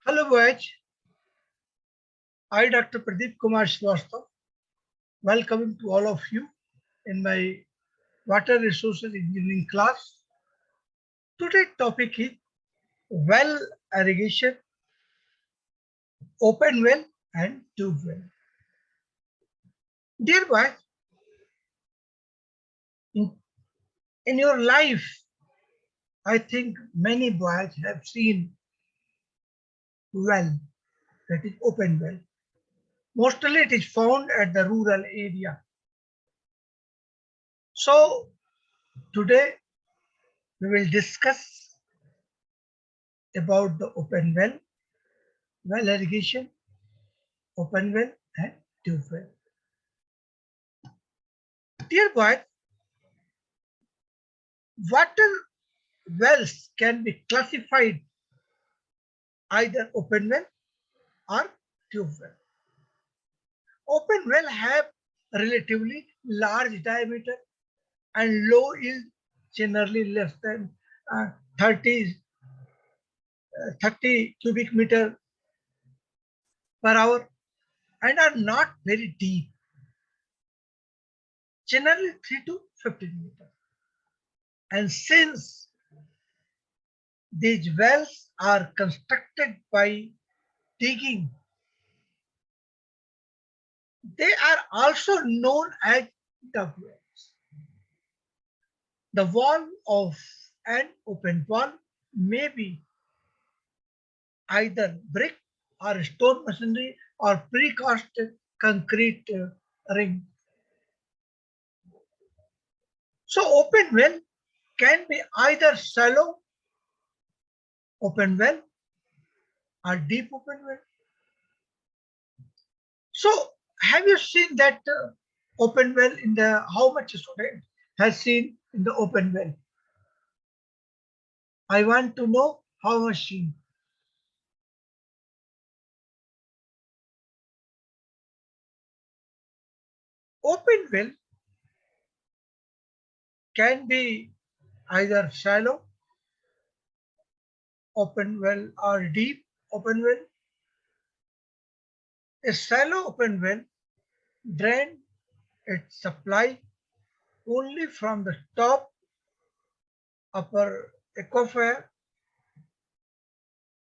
Hello, Vaj. I, Dr. Pradeep Kumar Srivastav, welcoming to all of you in my Water Resources Engineering class. Today's topic is well irrigation, open well and tube well. Dear Vaj, in, in your life, I think many boys have seen well, that is open well. Mostly it is found at the rural area. So today we will discuss about the open well, well irrigation, open well and tube well. Dear boy, water wells can be classified either open well or tube well. Open well have relatively large diameter and low yield, generally less than uh, 30, 30 cubic meter per hour, and are not very deep, generally 3 to 15 meter. And since these wells are constructed by digging, they are also known as duct wells. The wall of an open wall may be either brick or stone masonry or precast concrete ring. So open well can be either shallow open well or deep open well. So have you seen that open well in the how much student has seen in the open well? I want to know how much seen. Open well can be either shallow open well or deep open well. A shallow open well drains its supply only from the top upper aquifer,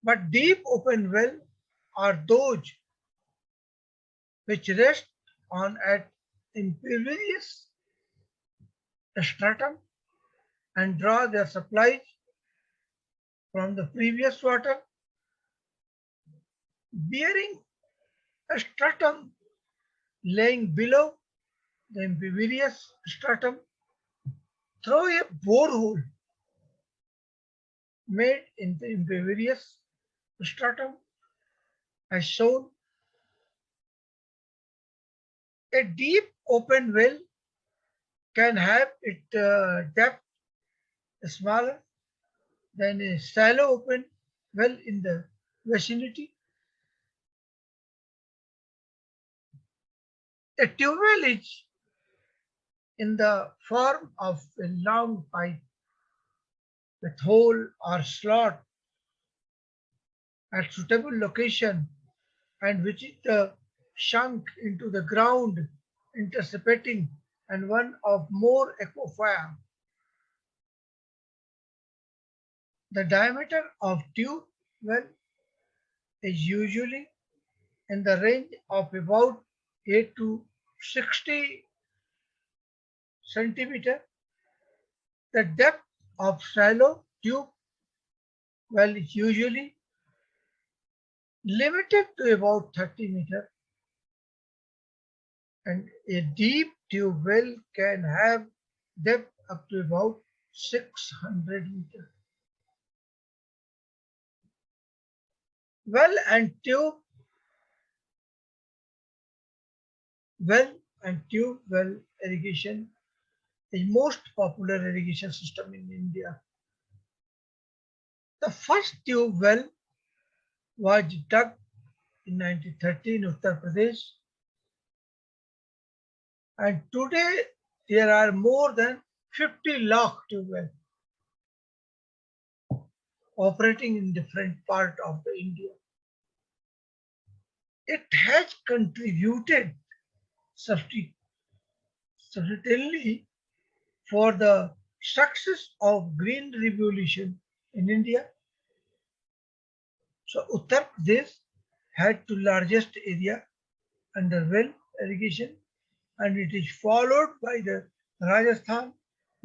but deep open well are those which rest on an impervious stratum and draw their supplies from the previous water, bearing a stratum laying below the impervious stratum through a borehole made in the impervious stratum as shown. A deep open well can have its depth smaller than a shallow open well in the vicinity. A tube well is in the form of a long pipe with hole or slot at suitable location and which is sunk into the ground, intercepting and one of more aquifer. The diameter of tube well is usually in the range of about 8 to 60 centimeter. The depth of shallow tube well is usually limited to about 30 meter, and a deep tube well can have depth up to about 600 meter. Well and tube well and tube well irrigation is most popular irrigation system in India. The first tube well was dug in 1930 in Uttar Pradesh, and today there are more than 50 lakh tube wells operating in different parts of the India. it has contributed substantially for the success of green revolution in India. So Uttar Pradesh had the largest area under well irrigation, and it is followed by the Rajasthan,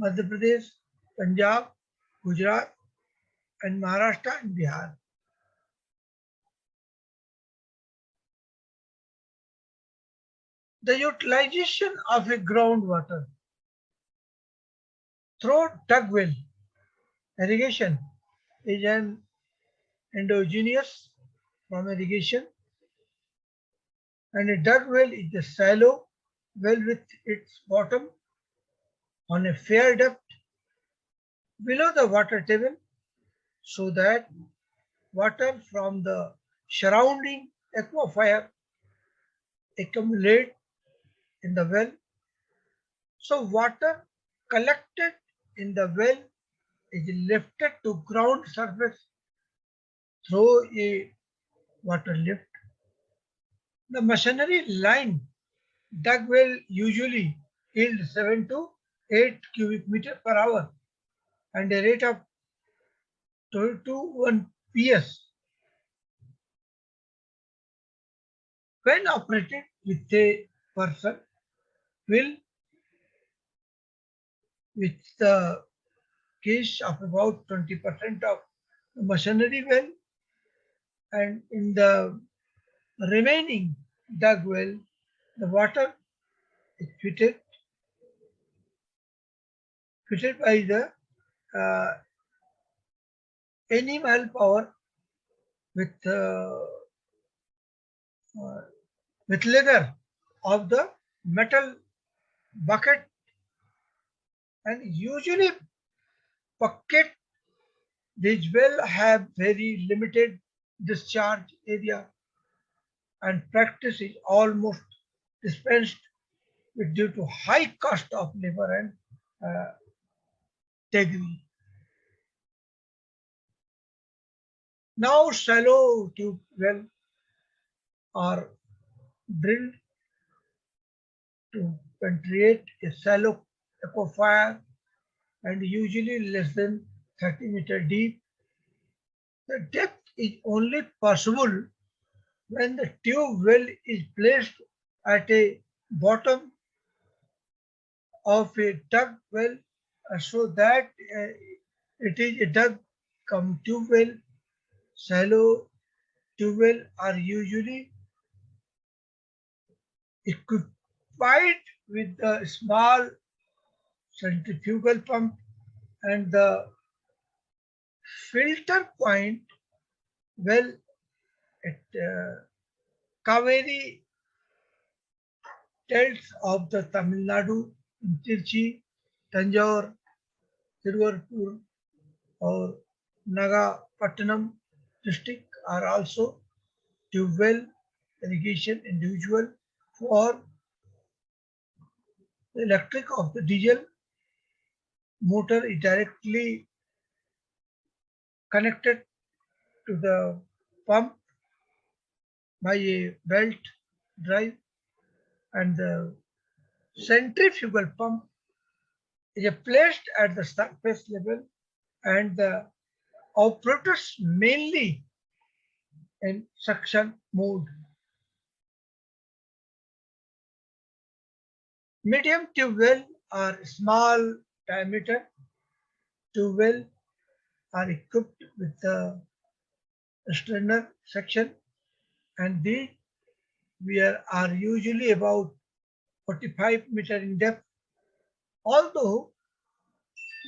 Madhya Pradesh, Punjab, Gujarat, and Maharashtra and Bihar. The utilization of a groundwater through dug well irrigation is an endogenous from irrigation, and a dug well is a shallow well with its bottom on a fair depth below the water table so that water from the surrounding aquifer accumulate in the well. So water collected in the well is lifted to ground surface through a water lift. The machinery line dug well usually yields 7 to 8 cubic meter per hour and a rate of 2 to 1 PS. When operated with a person will with the case of about 20% of the machinery well, and in the remaining dug well, the water is fitted by the uh, animal power with uh, with leather of the metal bucket, and usually bucket these well have very limited discharge area, and practice is almost dispensed with due to high cost of labor and degree. Now shallow tube well are drilled to penetrate a shallow aquifer and usually less than 30-meter deep. The depth is only possible when the tube well is placed at a bottom of a dug well so that it is a dug come tube well. Shallow tube well are usually equipped with a small centrifugal pump, and the filter point well at Kaveri delts of the Tamil Nadu in Tirchi, Tanjore, Tiruvallur or Nagapattinam district are also tube well irrigation individual for the electric of the diesel motor is directly connected to the pump by a belt drive, and the centrifugal pump is placed at the surface level, and the operators mainly in suction mode. Medium tube well are small diameter tube well are equipped with the strainer section, and these are usually about 45-meter in depth, although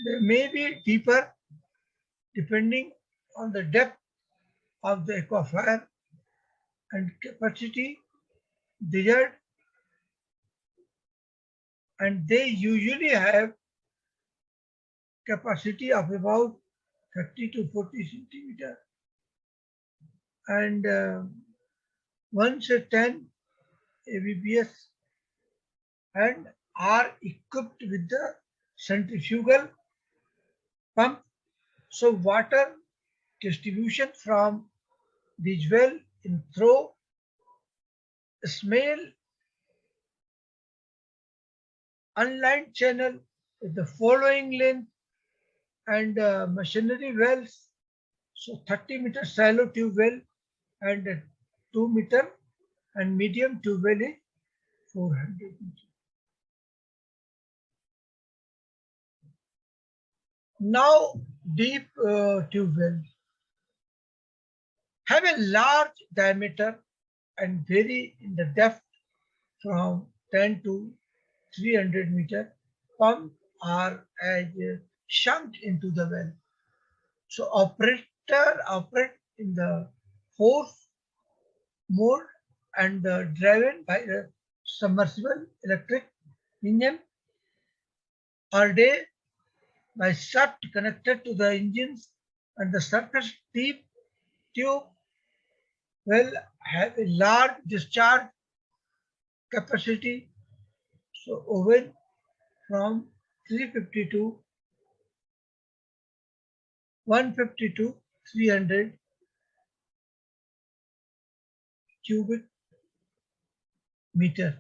they may be deeper depending on the depth of the aquifer and capacity desired, and they usually have capacity of about 30 to 40 centimeter, and once a 10 ABPS, and are equipped with the centrifugal pump. So water distribution from these well in through small unlined channel with the following length and machinery wells. So 30-meter shallow tube well and 2-meter and medium tube well is 400 meters. Now deep tube wells have a large diameter and vary in the depth from 10 to 300 meter. Pump are as sunk into the well. So operator operate in the force mode and driven by a submersible electric engine all day by shaft connected to the engines, and the surface deep tube will have a large discharge capacity, so oven from 350 to 150 to 300 cubic meter.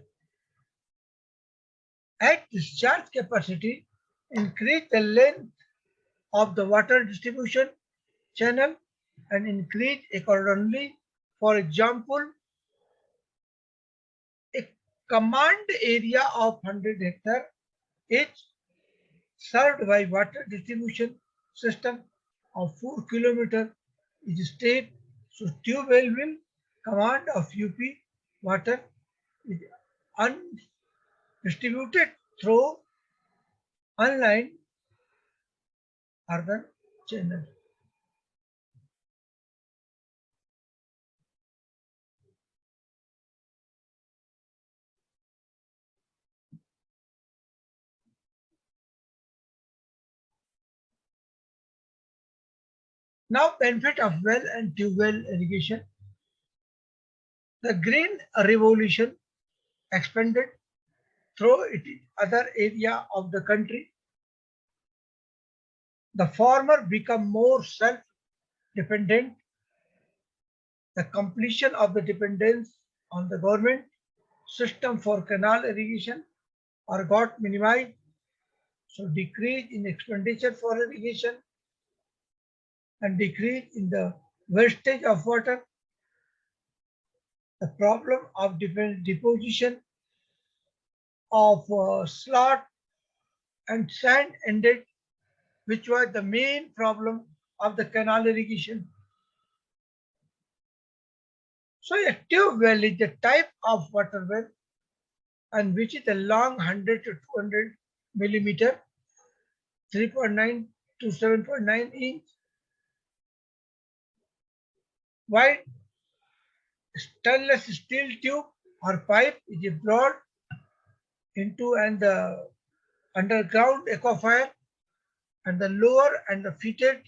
At discharge capacity, increase the length of the water distribution channel and increase accordingly. For example, a command area of 100 hectare is served by water distribution system of 4 kilometers is state. So tube well will command of UP water is undistributed through unlined urban channel. Now benefit of well and tube well irrigation. The green revolution expanded through it other area of the country. The farmer become more self-dependent. The completion of the dependence on the government system for canal irrigation are got minimized. So decrease in expenditure for irrigation and decrease in the wastage of water. The problem of deposition of slot and sand ended, which was the main problem of the canal irrigation. So a tube well is the type of water well and which is a long 100 to 200 millimeter, 3.9 to 7.9 inch wide stainless steel tube or pipe is brought into and the underground aquifer and the lower and the fitted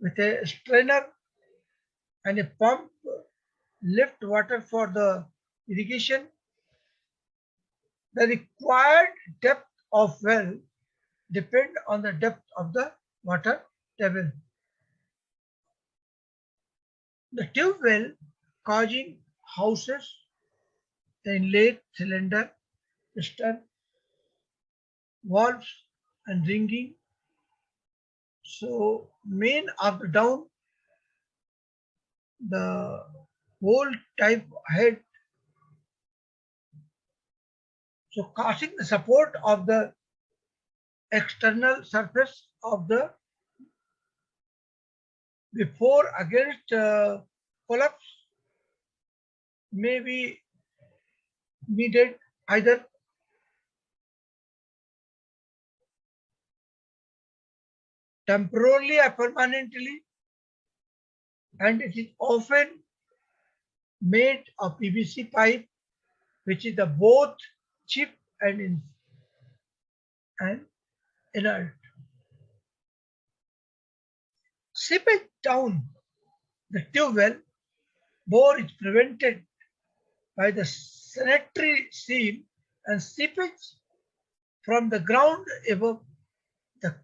with a strainer and a pump lift water for the irrigation. The required depth of well depend on the depth of the water table. The tube well causing houses, the inlet, cylinder, piston, valves and ringing. So main up down the whole type head. So causing the support of the external surface of the before against collapse may be needed either temporarily or permanently, and it is often made of PVC pipe, which is the both cheap and inert. Seepage down the tube well bore is prevented by the sanitary seal and seepage from the ground above the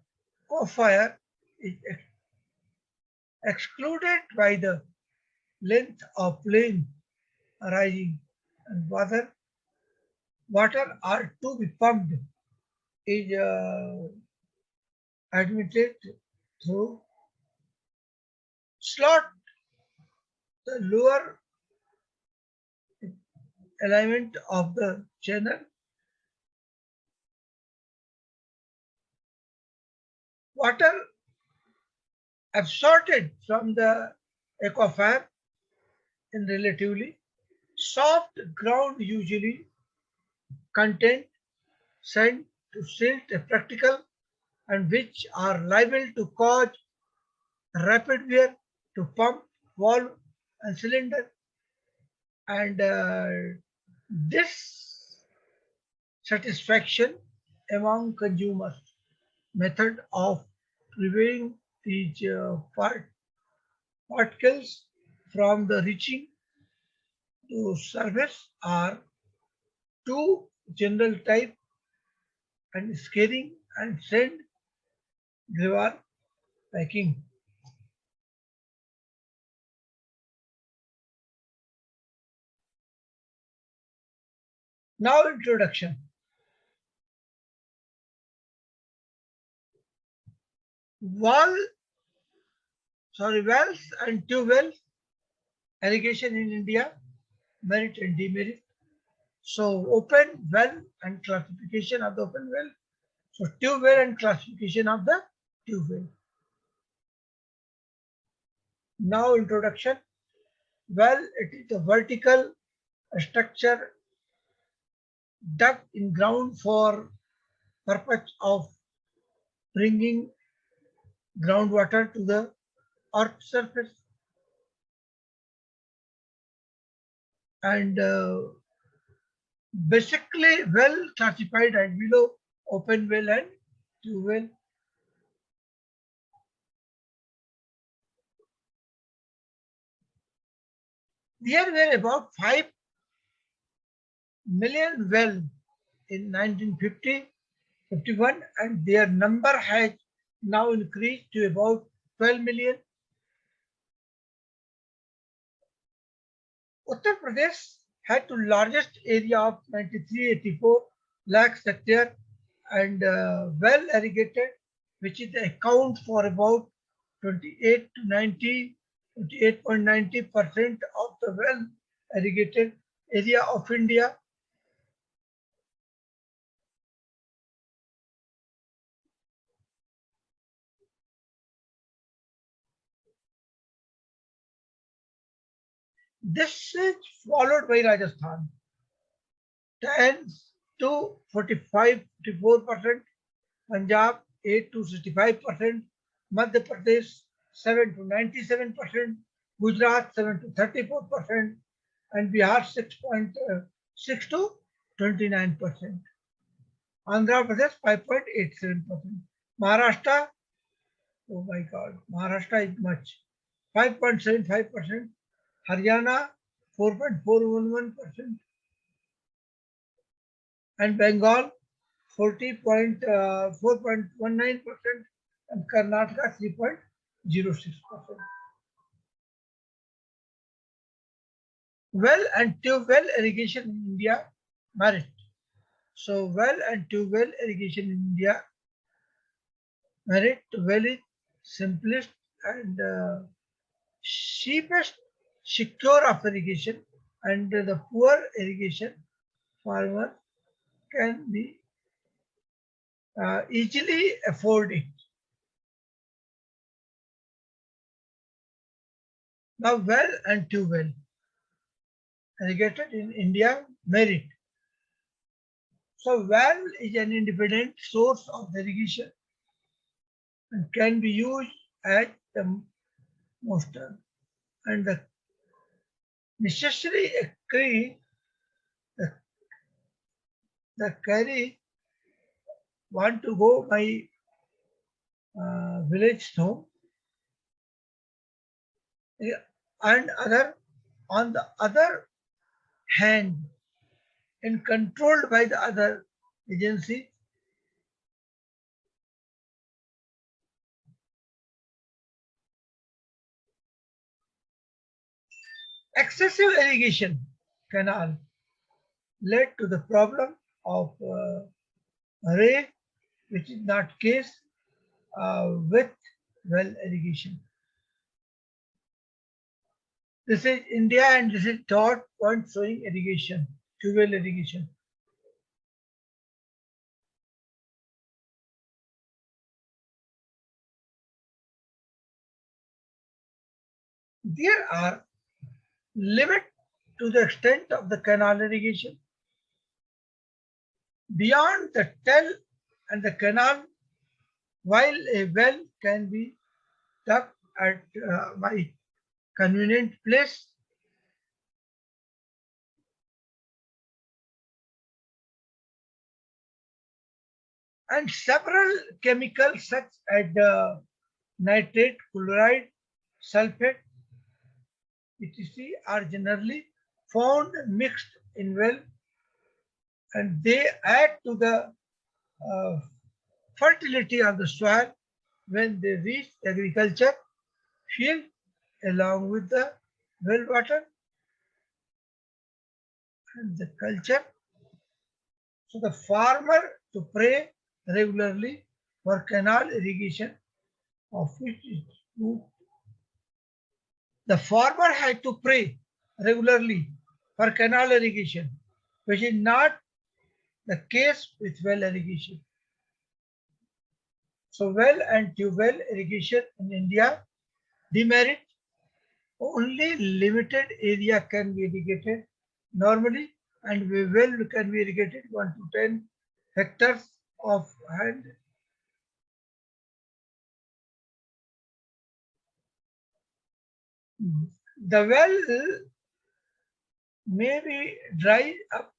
aquifer is excluded by the length of plane arising and water are to be pumped is admitted through slot the lower alignment of the channel. Water absorbed from the aquifer in relatively soft ground usually contain sand to silt a practical and which are liable to cause rapid wear to pump, valve and cylinder, and dissatisfaction among consumers. Method of preventing these particles from the reaching to surface are two general type and scaring and sand gravel packing. Now introduction. Wall, wells and tube wells irrigation in India, merit and demerit. So open well and classification of the open well. So tube well and classification of the tube well. Now introduction. Well, it is a vertical structure dug in ground for purpose of bringing groundwater to the earth surface, and basically well classified and below open well and tube well. There were about 5 million well in 1950, 51, and their number has now increased to about 12 million. Uttar Pradesh had the largest area of 9384 lakhs hectare and well irrigated, which is account for about 28 to 90, 28.90% of the well irrigated area of India. This is followed by Rajasthan, 10 to 45 to 4%, Punjab 8 to 65%, Madhya Pradesh 7 to 97%, Gujarat 7 to 34%, and Bihar 6.6 to 29%. Andhra Pradesh 5.87%. Maharashtra, oh my God, Maharashtra is much, 5.75%. Haryana 4.411%, and Bengal 4.19%, and Karnataka 3.06%. Well and tube well irrigation in India merit. So well and tube well irrigation in India merit. Well is simplest and cheapest secure of irrigation, and the poor irrigation farmer can be easily afford it. Now well and tube well irrigated in India merit. So well is an independent source of irrigation and can be used as the moisture and the necessary agree the, the carry want to go my village home, and other on the other hand and controlled by the other agency. Excessive irrigation canal led to the problem of ray, which is not case with well irrigation. This is India and this is dot point showing irrigation, tube-well irrigation. There are limits to the extent of the canal irrigation. Beyond the tell and the canal, while a well can be dug at my convenient place, and several chemicals such as nitrate, chloride, sulfate, etc. are generally found mixed in well, and they add to the uh, fertility of the soil when they reach agriculture field along with the well water and the culture. So the farmer to pray regularly for canal irrigation of which is good. The farmer had to pray regularly for canal irrigation, which is not the case with well irrigation. So well and tube well irrigation in India demerit. Only limited area can be irrigated normally, and well can be irrigated 1 to 10 hectares of land. The well may be dry up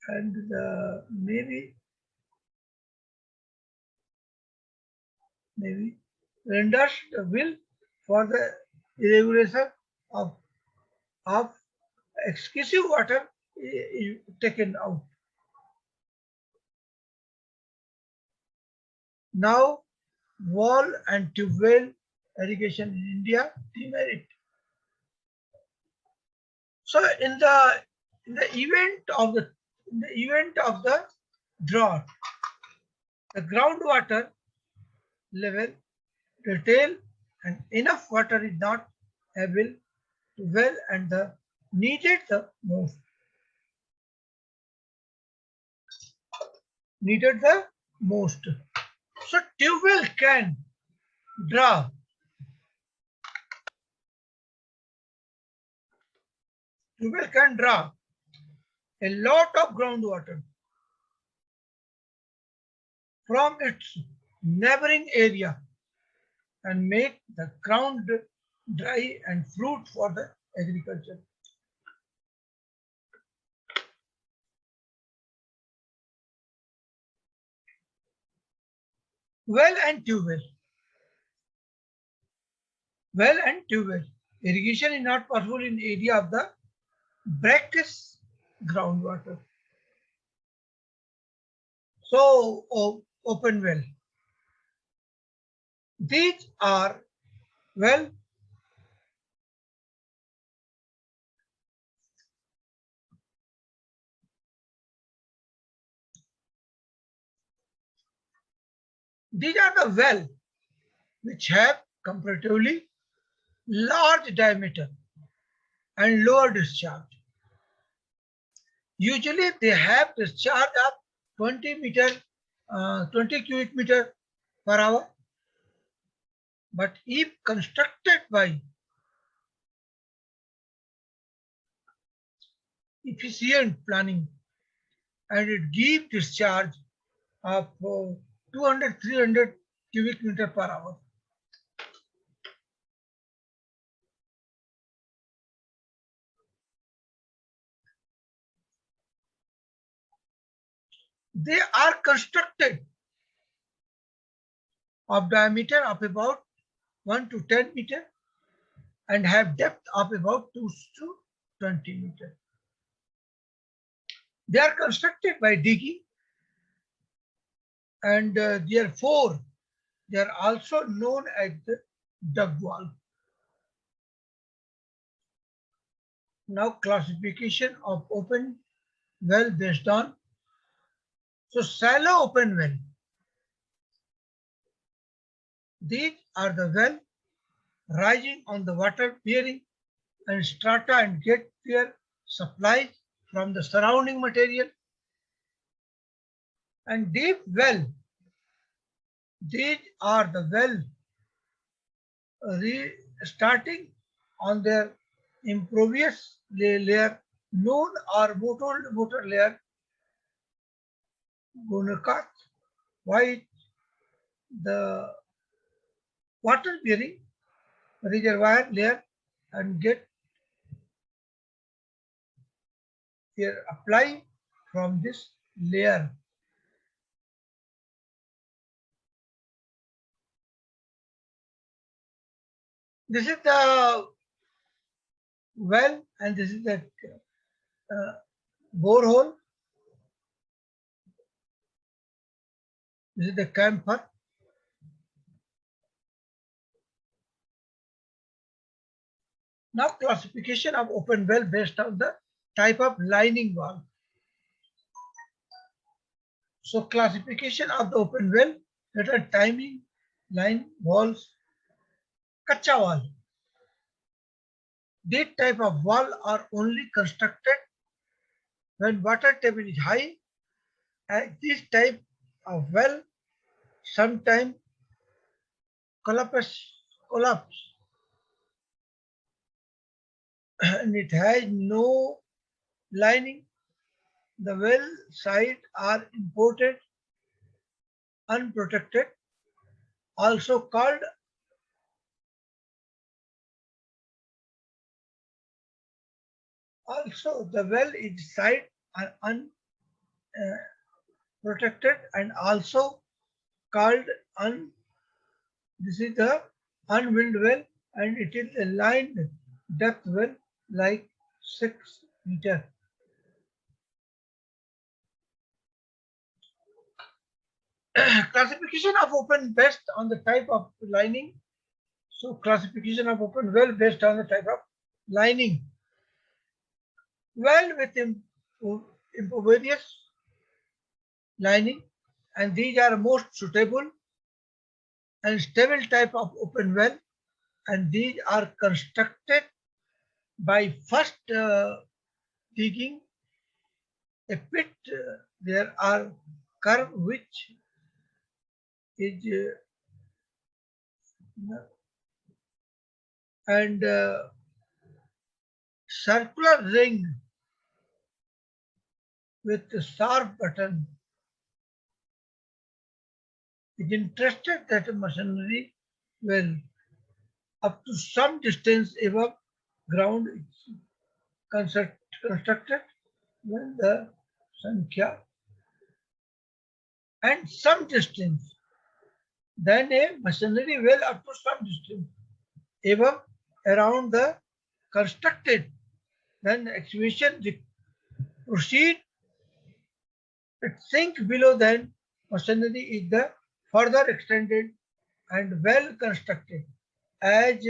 and maybe renders the will for the irrigation of, of excessive water is taken out. Now, wall and tube well irrigation in India demerit. So in the event of the drought, the groundwater level, detail, and enough water is not able to well and the needed the most. Needed the most. So tube well can draw tube well can draw a lot of groundwater from its neighboring area and make the ground dry and fruit for the agriculture. Well and tube well. Well and tube well. Irrigation is not possible in area of the brackish groundwater. So open well. These are well these are the well which have comparatively large diameter and lower discharge. Usually they have discharge of 20 cubic meter per hour. But if constructed by efficient planning and it gives discharge of 200, 300 cubic meter per hour. They are constructed of diameter of about 1 to 10 meter and have depth of about 2 to 20 meter. They are constructed by digging and therefore they are also known as the dug wall. Now classification of open well based on. So shallow open well. These are the well rising on the water bearing and strata and get their supplies from the surrounding material. And deep well, these are the well starting on their impervious layer known or motor layer Gunakat, while the water bearing reservoir layer and get their apply from this layer. This is the well and this is the borehole. This is the camphor. Now classification of open well based on the type of lining wall. So classification of the open well, that are timing, line, walls, kacha wall. These type of wall are only constructed when water table is high, and this type of well sometimes collapse and it has no lining. The well sides are imported, unprotected, also called the well is side are unprotected and also called this is the unwilled well and it is a lined depth well like 6 meter. Classification of open based on the type of lining. So classification of open well based on the type of lining. Well with impervious lining, and these are most suitable and stable type of open well, and these are constructed by first digging a pit. There are curve which is and circular ring with a sharp button is interested that machinery will up to some distance above ground is constructed when the Sankhya and some distance, then a machinery well up to some distance above around the constructed, then excavation proceed, it sink below, then machinery is the further extended and well constructed as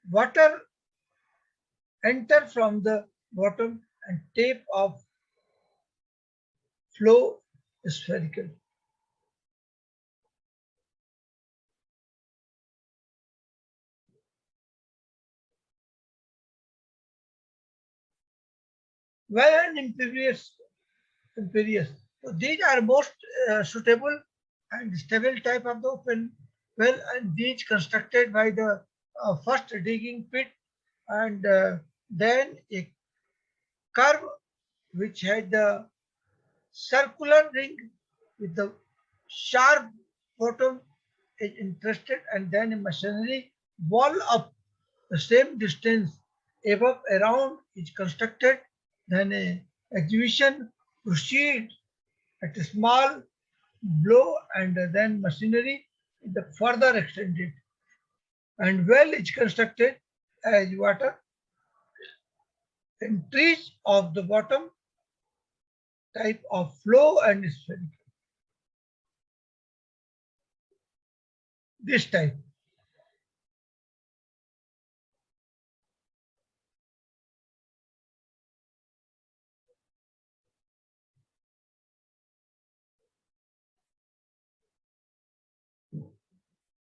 water enter from the bottom and tape of flow spherical. Well and imperious. So these are most suitable and stable type of the open well, and these constructed by the first digging pit and then a curve which had the circular ring with the sharp bottom is interested, and then a machinery wall up the same distance above around is constructed, then a exhibition proceed at a small blow and then machinery is the further extended and well is constructed as water entries of the bottom type of flow and spherical. This type.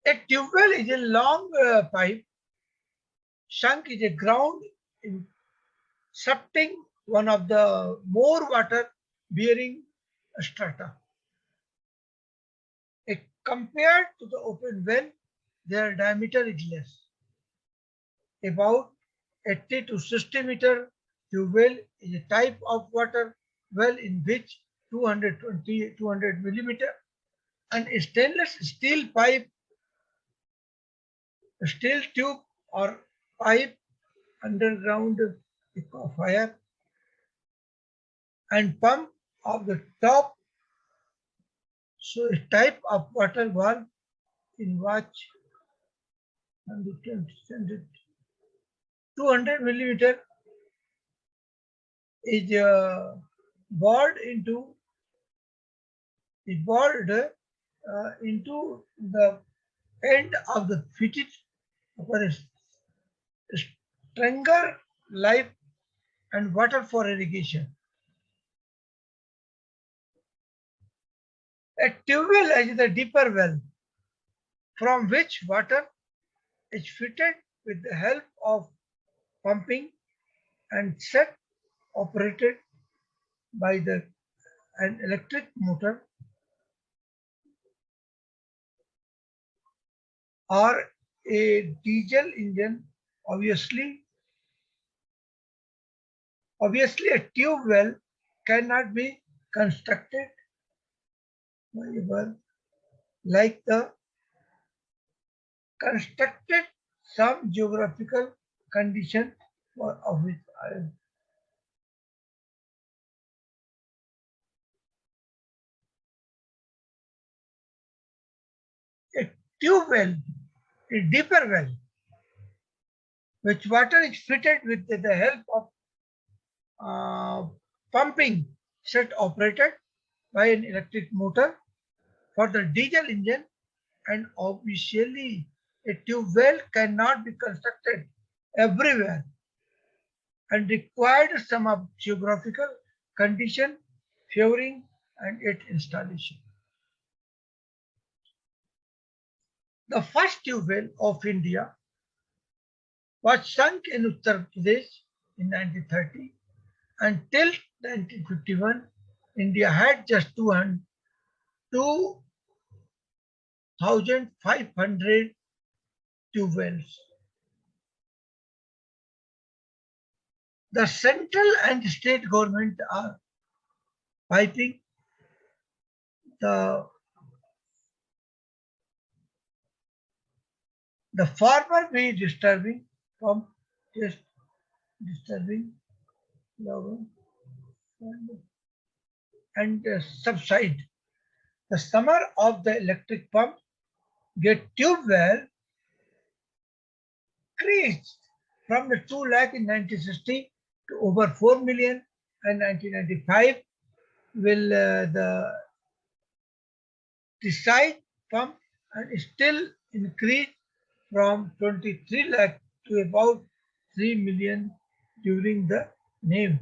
A tube well is a long pipe sunk in the ground in subting one of the more water bearing strata. Compared to the open well, their diameter is less. About 80 to 60 meter tube well is a type of water well in which 200 millimeter and a stainless steel pipe, steel tube or pipe underground fire and pump of the top. So a type of water valve in watch 200 millimeter is bored into the end of the fitted for a stronger life and water for irrigation. A tube well is the deeper well from which water is fitted with the help of pumping and set operated by an electric motor or a diesel engine. Obviously a tube well cannot be constructed like the constructed some geographical condition for of its island. A tube well, a deeper well, which water is fitted with the help of pumping set operated by an electric motor for the diesel engine, and obviously a tube well cannot be constructed everywhere and required some of geographical condition favoring and its installation. The first tube well of India was sunk in Uttar Pradesh in 1930. Until 1951, India had just 2,500 tube wells. The central and state government are piping the farmer be disturbing from just disturbing level and subside. The summer of the electric pump get tube well increased from the 2 lakh in 1960 to over 4 million in 1995. Will the side pump and still increase from 23 lakh to about 3 million during the name.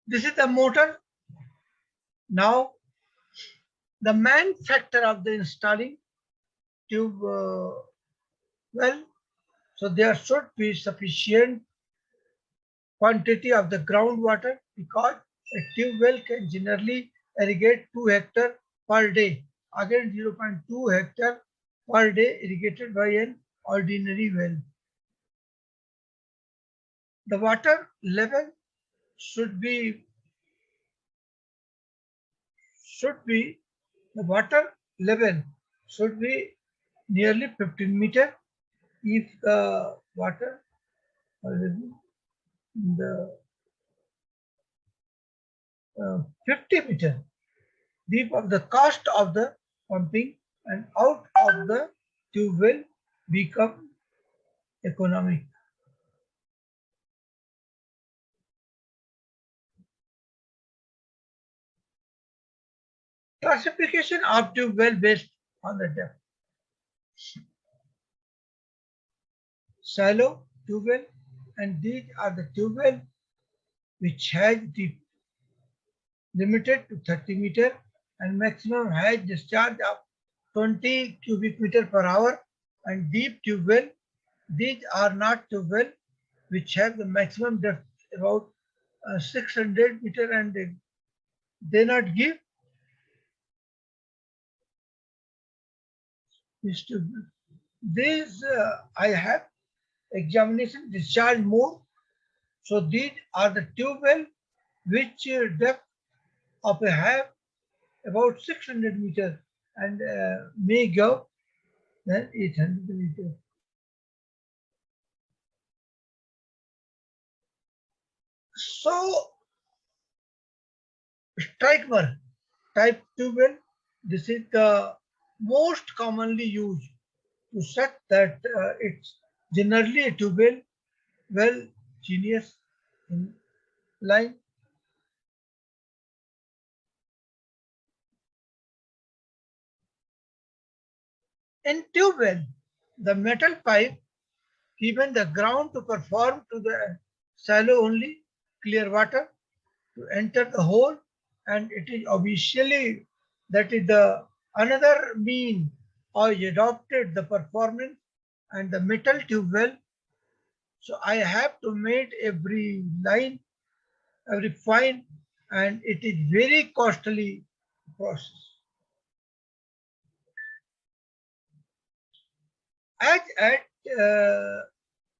This is the motor. Now the main factor of the installing tube well, so there should be sufficient quantity of the groundwater because a tube well can generally irrigate 2 hectare per day. Again 0.2 hectare per day irrigated by an ordinary well. The water level should be the water level should be nearly 15 meter if the water in the 50 meter deep of the cost of the pumping and out of the tube will become economic. Classification of tube well based on the depth. shallow tube well, and these are the tube well which has the limited to 30 meter and maximum has discharge of 20 cubic meter per hour, and deep tube well. These are not tube well which have the maximum depth about 600 meter, and they not give this tube well. These I have examination discharge mode. So these are the tube well which depth of a have about 600 meter and may go then 800 meter. So Striker type tube well, this is the most commonly used to set that it's generally a tube well genius in line. In tube well, the metal pipe given the ground to perform to the shallow only clear water to enter the hole, and it is officially that is the another mean or adopted the performance and the metal tube well. So I have to make every line, every fine, and it is very costly process. As at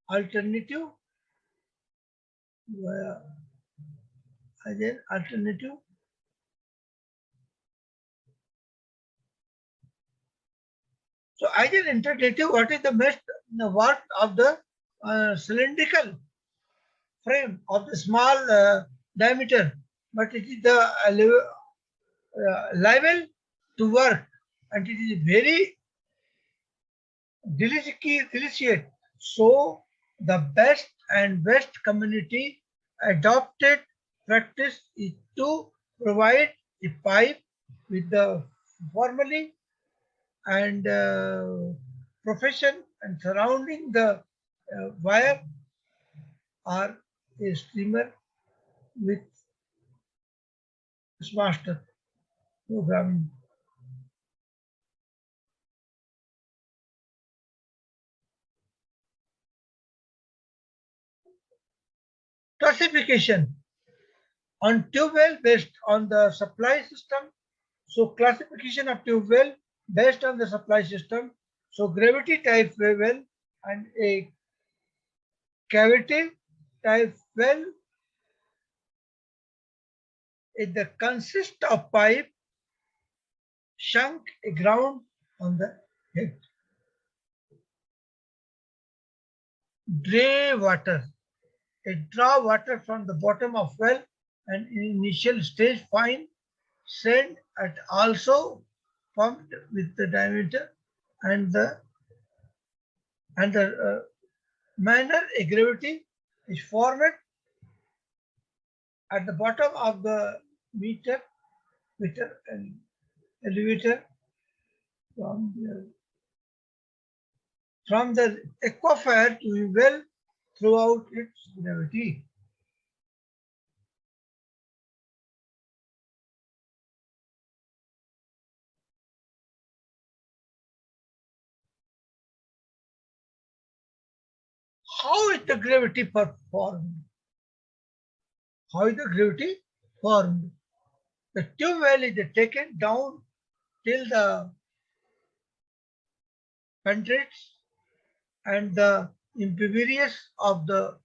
alternative, as an alternative, so as an alternative, what is the best work of the cylindrical frame of the small diameter, but it is the liable to work, and it is very delicious. So the best and best community adopted practice is to provide a pipe with the formally and profession and surrounding the wire or a streamer with master programming. Classification on tube well based on the supply system. So classification of tube well based on the supply system. So gravity type well and a cavity type well is the consist of pipe sunk ground on the head. Drain water. It draw water from the bottom of well and in initial stage fine sand at also pumped with the diameter and the manner a gravity is formed at the bottom of the meter and elevator from the aquifer to the well throughout its gravity. How is the gravity performed? How is the gravity formed? The tube well is taken down till the penetrates and the impervious of the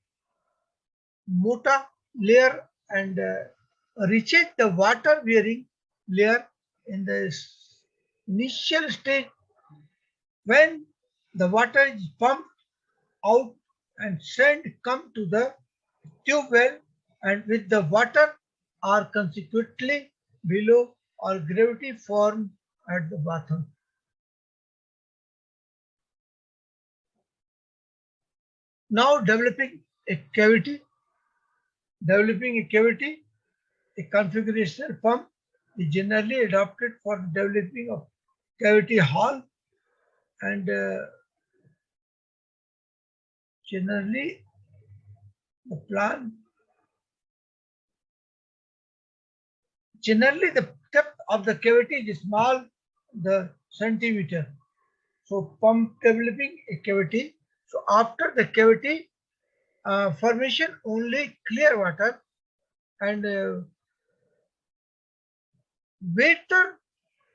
mota layer and reaches the water bearing layer in the initial stage when the water is pumped out and sand come to the tube well, and with the water are consequently below or gravity formed at the bottom. Now developing a cavity, a configuration pump is generally adopted for developing of cavity hall and Generally, the plan generally the depth of the cavity is small, the centimeter. So pump developing a cavity. So after the cavity formation, only clear water and water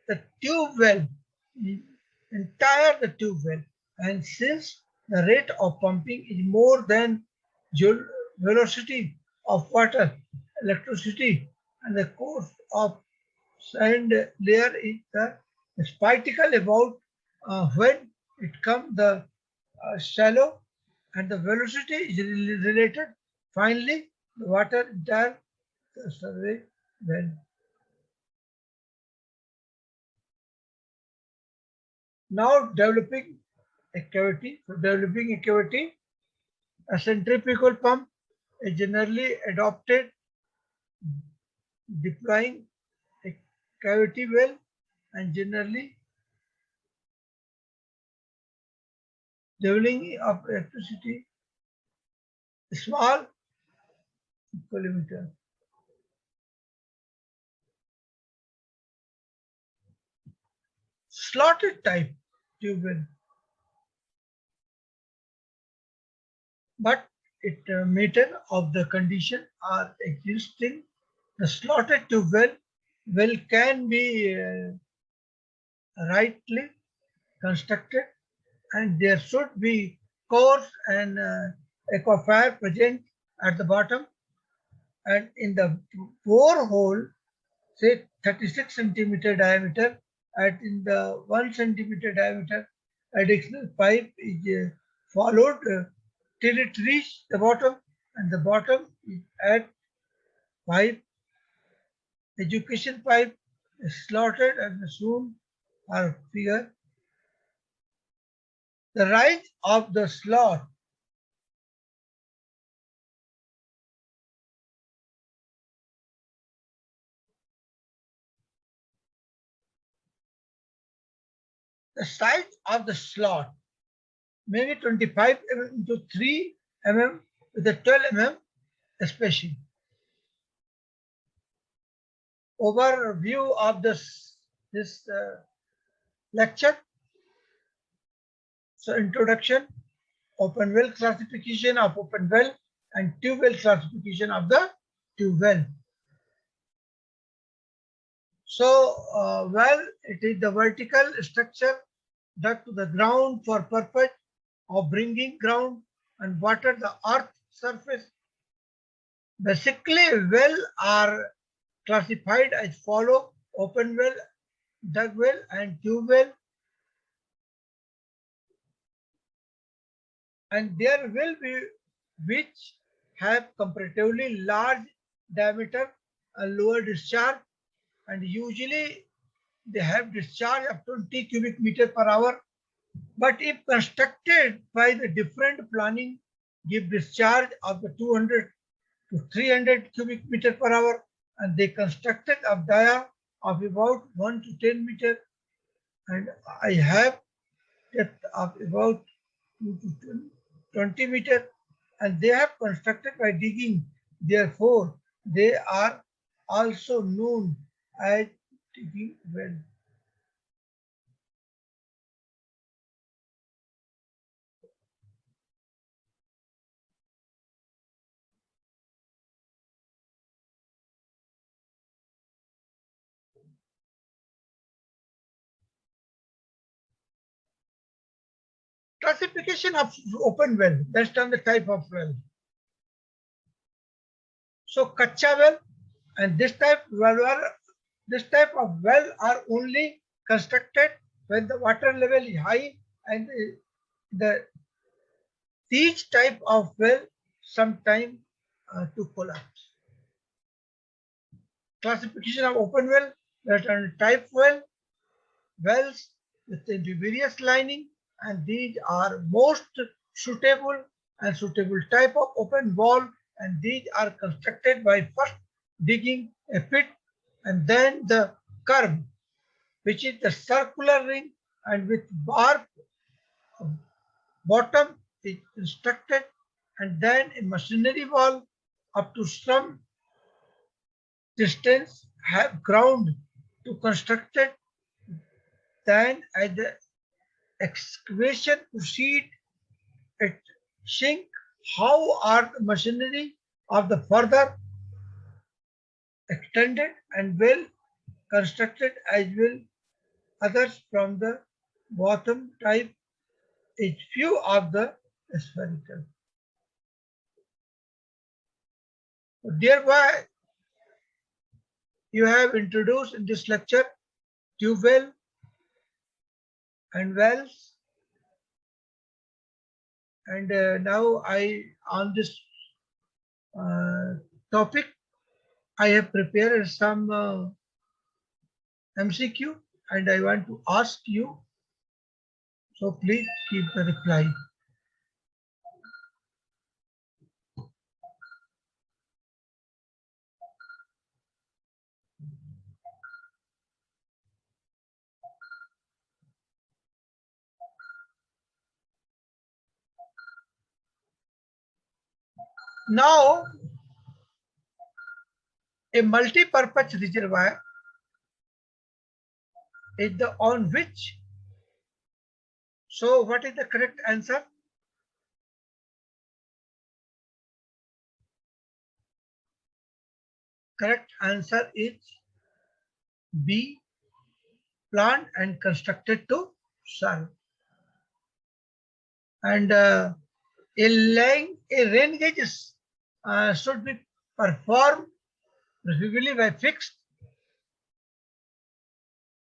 the tube well, entire the tube well. And since the rate of pumping is more than velocity of water, electricity, and the cost of sand layer is the spectacle about when it comes the shallow and the velocity is related. Finally, the water entire the survey well. Now developing a cavity. For developing a cavity, a centrifugal pump is generally adopted, deploying a cavity well and generally leveling of electricity small kilometer. Slotted type tube well, but it matter of the condition are existing. The slotted tube well can be rightly constructed and there should be coarse and aquifer present at the bottom and in the bore hole say 36 centimeter diameter and in the 1 centimeter diameter additional pipe is followed till it reach the bottom and the bottom is at pipe education pipe is slotted and soon are figure the rise of the slot. The size of the slot maybe 25 mm into 3 mm with a 12 mm especially. Overview of this lecture. So introduction, open well classification of open well and tube well classification of the tube well. So well, it is the vertical structure dug to the ground for purpose of bringing ground and water the earth surface. Basically, well are classified as follow: open well, dug well, and tube well. And there will be which have comparatively large diameter and lower discharge, and usually they have discharge of 20 cubic meter per hour. But if constructed by the different planning, give discharge of the 200 to 300 cubic meter per hour, and they constructed a dia of about 1 to 10 meter, and I have depth of about 2 to 20 meter, and they have constructed by digging. Therefore, they are also known as digging well. Classification of open well, based on the type of well. So kacha well and this type of well are only constructed when the water level is high and the each type of well sometime to collapse. Classification of open well, that are type wells with various lining, and these are most suitable and suitable type of open wall, and these are constructed by first digging a pit and then the curve, which is the circular ring and with bar bottom is constructed, and then a machinery wall up to some distance have ground to construct it. Then as the excavation proceed, it sink. How are the machinery of the further extended and well constructed as well others from the bottom type is few of the spherical. Thereby, you have introduced in this lecture tube well and wells, and now I on this uh, topic I have prepared some MCQ and I want to ask you, so please keep the reply. Now, a multi-purpose reservoir is the on which. So, what is the correct answer? Correct answer is B, planned and constructed to serve. And a rain gauges should be performed preferably by fixed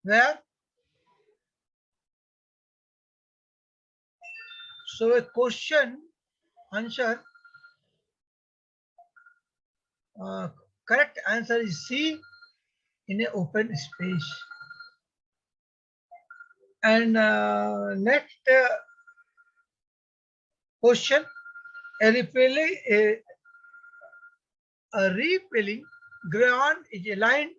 where. So a question answer, correct answer is C, in an open space. And next question, a repelling ground is aligned.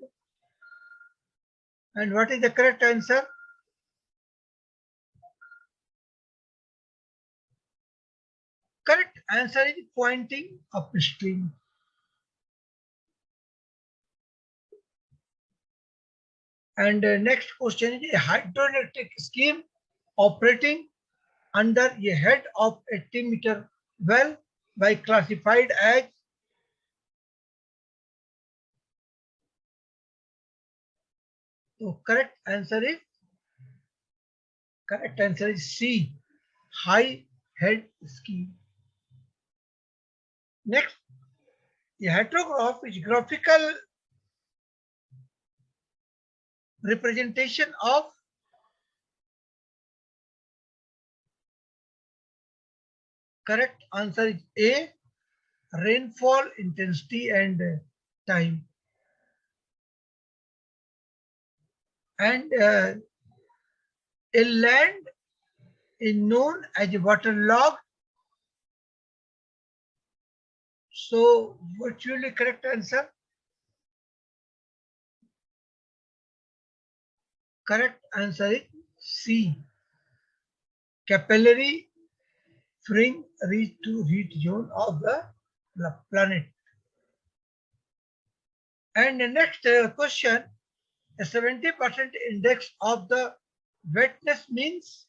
And what is the correct answer? Correct answer is pointing upstream. And next question is a hydroelectric scheme operating under a head of 80-meter well by classified as. So correct answer is C, high head scheme. Next, the heterograph is graphical representation of. Correct answer is A, rainfall intensity and time. And a land is known as a waterlogged. So what will be correct answer? Correct answer is C, capillary fringe reach to heat zone of the planet. And the next question, a 70% index of the wetness means.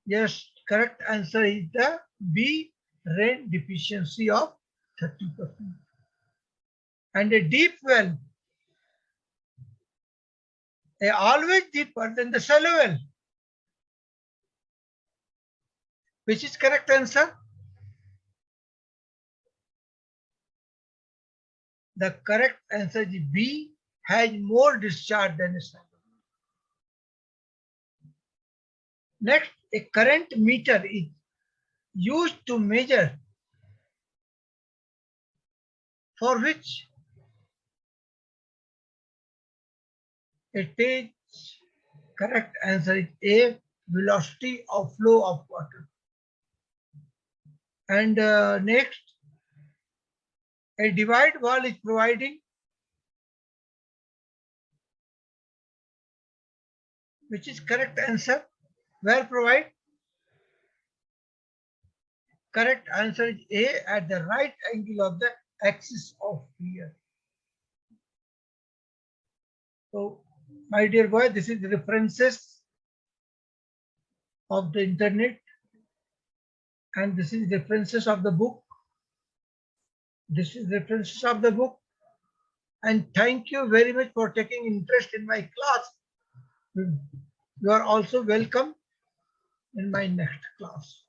Yes, correct answer is the B, rain deficiency of 30%. And a deep well, always deeper than the shallow well. Which is correct answer? The correct answer is B, has more discharge than a shallow. Next, a current meter is used to measure for which it is. Correct answer is A, velocity of flow of water. And next, a divide wall is providing which is correct answer? Where provide? Correct answer is A, at the right angle of the axis of fear. So, my dear boy, this is references of the internet, and this is references of the book. This is references of the book. And thank you very much for taking interest in my class. You are also welcome in my next class.